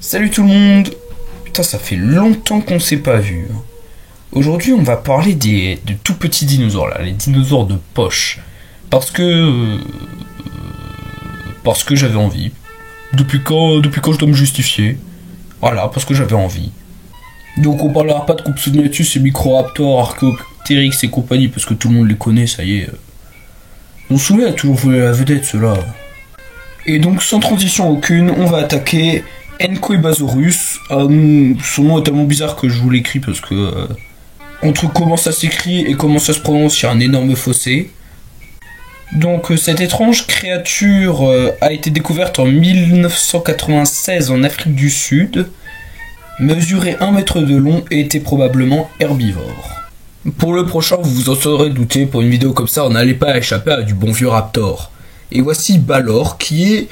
Salut tout le monde. Putain, ça fait longtemps qu'on s'est pas vu. Aujourd'hui, on va parler de tout petits dinosaures là, les dinosaures de poche. Parce que j'avais envie. Depuis quand je dois me justifier? Voilà, parce que j'avais envie. Donc on parlera pas de Compsognathus et Microraptor, Archaeopteryx et compagnie, parce que tout le monde les connaît, ça y est. On se souvient, a toujours voulu la vedette, ceux-là. Et donc, sans transition aucune, on va attaquer Enkoibasaurus. Son nom est tellement bizarre que je vous l'écris parce que entre comment ça s'écrit et comment ça se prononce, il y a un énorme fossé. Donc cette étrange créature a été découverte en 1996 en Afrique du Sud, mesurait 1 mètre de long et était probablement herbivore. Pour le prochain, vous vous en serez douté, pour une vidéo comme ça, on n'allait pas échapper à du bon vieux raptor. Et voici Balor, qui est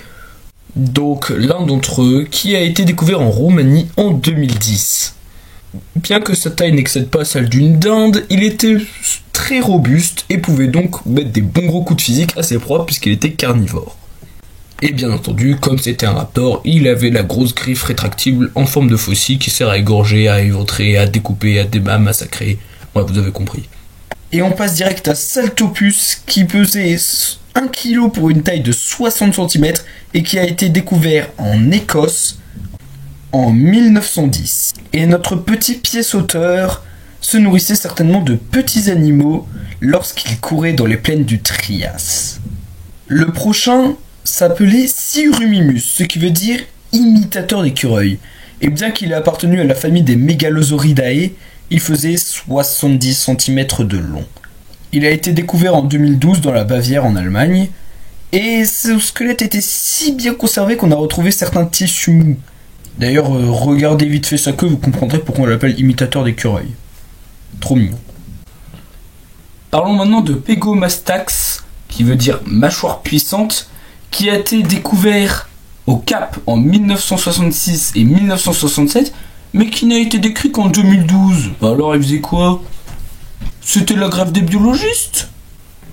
donc l'un d'entre eux, qui a été découvert en Roumanie en 2010. Bien que sa taille n'excède pas celle d'une dinde, il était très robuste et pouvait donc mettre des bons gros coups de physique assez propres puisqu'il était carnivore. Et bien entendu, comme c'était un raptor, il avait la grosse griffe rétractible en forme de faucille qui sert à égorger, à éventrer, à découper, à massacrer. Ouais, vous avez compris. Et on passe direct à Saltopus qui pesait 1 kg pour une taille de 60 cm et qui a été découvert en Écosse en 1910. Et notre petit pied sauteur se nourrissait certainement de petits animaux lorsqu'il courait dans les plaines du Trias. Le prochain s'appelait Sirumimus, ce qui veut dire imitateur d'écureuil. Et bien qu'il ait appartenu à la famille des Megalosauridae, il faisait 70 cm de long. Il a été découvert en 2012 dans la Bavière en Allemagne, et son squelette était si bien conservé qu'on a retrouvé certains tissus mous. D'ailleurs, regardez vite fait sa queue, vous comprendrez pourquoi on l'appelle imitateur d'écureuil. Trop mignon. Parlons maintenant de Pegomastax, qui veut dire mâchoire puissante, qui a été découvert au Cap en 1966 et 1967, mais qui n'a été décrit qu'en 2012. Bah alors il faisait quoi? C'était la grève des biologistes.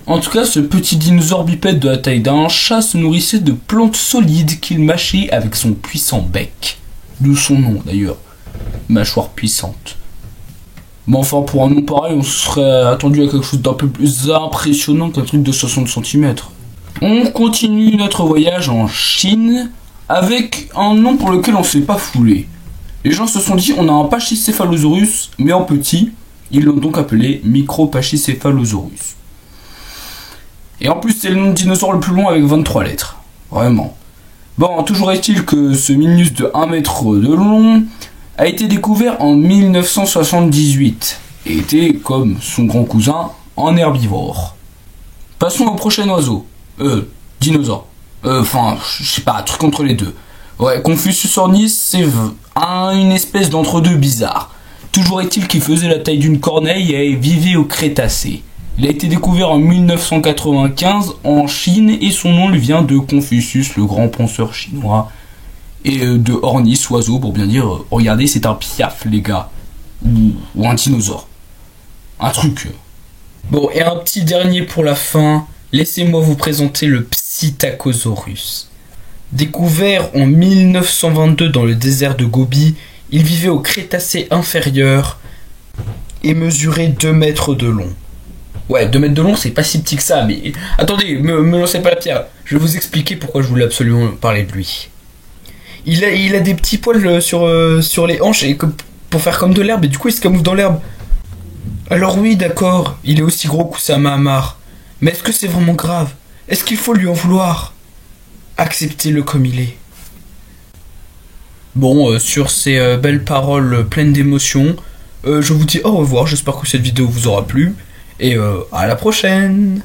En tout cas, ce petit dinosaure bipède de la taille d'un chat se nourrissait de plantes solides qu'il mâchait avec son puissant bec. D'où son nom d'ailleurs, mâchoire puissante. Mais enfin, pour un nom pareil, on serait attendu à quelque chose d'un peu plus impressionnant qu'un truc de 60 cm. On continue notre voyage en Chine avec un nom pour lequel on s'est pas foulé. Les gens se sont dit, on a un Pachycephalosaurus, mais en petit. Ils l'ont donc appelé Micropachycephalosaurus. Et en plus, c'est le nom de dinosaure le plus long avec 23 lettres. Vraiment. Bon, toujours est-il que ce minus de 1 mètre de long a été découvert en 1978 et était, comme son grand cousin, un herbivore. Passons au prochain oiseau. Dinosaure. Enfin, je sais pas, un truc entre les deux. Ouais, Confucius ornis, c'est une espèce d'entre-deux bizarre. Toujours est-il qu'il faisait la taille d'une corneille et vivait au Crétacé. Il a été découvert en 1995 en Chine et son nom lui vient de Confucius, le grand penseur chinois, et de ornis, oiseau, pour bien dire, regardez, c'est un piaf, les gars, ou un dinosaure. Un truc. Bon, et un petit dernier pour la fin, laissez-moi vous présenter le Psittacosaurus. Découvert en 1922 dans le désert de Gobi, il vivait au Crétacé inférieur et mesurait 2 mètres de long. Ouais, 2 mètres de long, c'est pas si petit que ça, mais... Attendez, me lancez pas la pierre. Je vais vous expliquer pourquoi je voulais absolument parler de lui. Il a des petits poils sur les hanches et pour faire comme de l'herbe, et du coup il se camoufle dans l'herbe. Alors oui, d'accord, il est aussi gros qu'Oussama Ammar. Mais est-ce que c'est vraiment grave? Est-ce qu'il faut lui en vouloir? Acceptez-le comme il est. Bon, sur ces belles paroles pleines d'émotions, je vous dis au revoir, j'espère que cette vidéo vous aura plu, et à la prochaine!